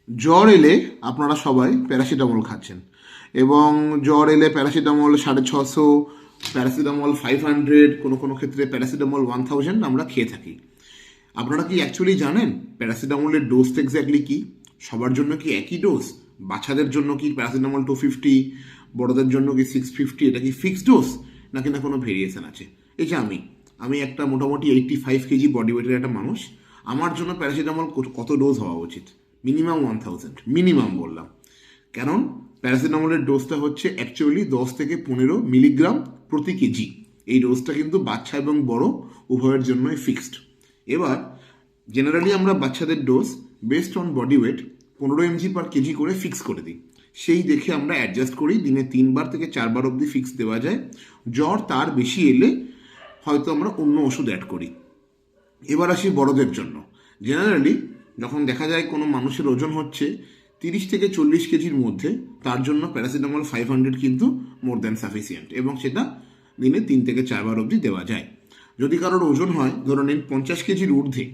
জ্বর এলে আপনারা সবাই প্যারাসিটামল খাচ্ছেন, এবং জ্বর এলে প্যারাসিটামল 650, প্যারাসিটামল 500, কোনো কোনো ক্ষেত্রে প্যারাসিটামল 1000 আমরা খেয়ে থাকি। আপনারা কি অ্যাকচুয়ালি জানেন প্যারাসিটামলের ডোজটা এক্স্যাক্টলি কি? সবার জন্য কি একই ডোজ? বাচ্চাদের জন্য কি প্যারাসিটামল 250, বড়দের জন্য কি 650? এটা কি ফিক্সড ডোজ নাকি না কোনো ভেরিয়েশন আছে? এই যে আমি একটা মোটামুটি 85 কেজি বডি ওয়েটের একটা মানুষ, আমার জন্য প্যারাসিটামল কত ডোজ হওয়া উচিত? মিনিমাম 1000, মিনিমাম বললাম। কারণ প্যারাসিটামলের ডোজটা হচ্ছে অ্যাকচুয়ালি 10 থেকে 15 মিলিগ্রাম প্রতি কেজি। এই ডোজটা কিন্তু বাচ্চা এবং বড় উভয়ের জন্যই ফিক্সড। এবার জেনারেলি আমরা বাচ্চাদের dose based on body weight 15 mg per KG করে ফিক্স করে দিই। সেই দেখে আমরা অ্যাডজাস্ট করি, দিনে 3বার থেকে 4বার অবধি ফিক্স দেওয়া যায়। জ্বর তার বেশি এলে হয়তো আমরা অন্য ওষুধ অ্যাড করি। এবার আসি বড়দের জন্য। জেনারেলি যখন দেখা যায় কোনো মানুষের ওজন হচ্ছে 30 থেকে 40 কেজির মধ্যে, তার জন্য প্যারাসিটামল 500 কিন্তু মোর দ্যান সাফিসিয়েন্ট, এবং সেটা দিনে 3 থেকে 4বার অবধি দেওয়া যায়। যদি কারোর ওজন হয় ধরে নিন 50 কেজির ঊর্ধ্বে,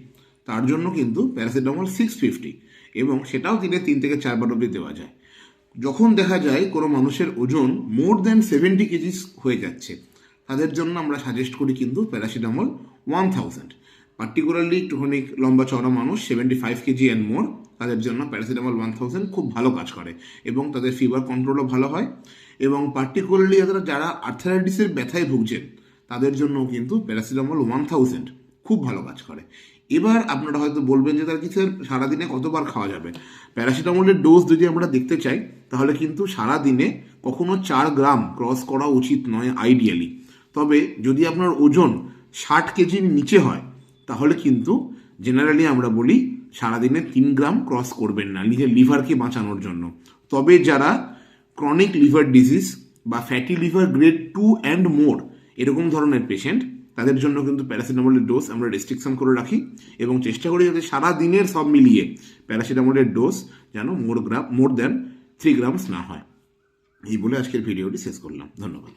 তার জন্য কিন্তু প্যারাসিটামল 650, এবং সেটাও দিনে 3 থেকে 4বার অবধি দেওয়া যায়। যখন দেখা যায় কোনো মানুষের ওজন মোর দ্যান 70 কেজিস হয়ে যাচ্ছে, তাদের জন্য আমরা সাজেস্ট করি কিন্তু প্যারাসিটামল 1000। পার্টিকুলারলি একটুখানি লম্বা চওড়া মানুষ 75 কেজি অ্যান্ড মোর, তাদের জন্য প্যারাসিটামল 1000 খুব ভালো কাজ করে, এবং তাদের ফিভার কন্ট্রোলও ভালো হয়। এবং পার্টিকুলারলি যারা আর্থারাইটিসের ব্যথায় ভুগছেন, তাদের জন্য কিন্তু প্যারাসিটামল 1000 খুব ভালো কাজ করে। এবার আপনারা হয়তো বলবেন যে তার কি স্যার সারাদিনে কতবার খাওয়া যাবে? প্যারাসিটামলের ডোজ যদি আমরা দেখতে চাই, তাহলে কিন্তু সারাদিনে কখনো 4 গ্রাম ক্রস করা উচিত নয় আইডিয়ালি। তবে যদি আপনার ওজন 60 কেজির নিচে হয়, তাহলে কিন্তু জেনারেলি আমরা বলি সারাদিনে 3 গ্রাম ক্রস করবেন না, নিজের লিভারকে বাঁচানোর জন্য। তবে যারা ক্রনিক লিভার ডিজিজ বা fatty liver grade 2 and more এরকম ধরনের পেশেন্ট, তাদের জন্য কিন্তু প্যারাসিটামলের ডোজ আমরা রেস্ট্রিকশন করে রাখি, এবং চেষ্টা করি যাতে সারা দিনের সব মিলিয়ে প্যারাসিটামলের ডোজ যেন মোর দ্যান 3 গ্রামস না হয়। এই বলে আজকের ভিডিওটি শেষ করলাম। ধন্যবাদ।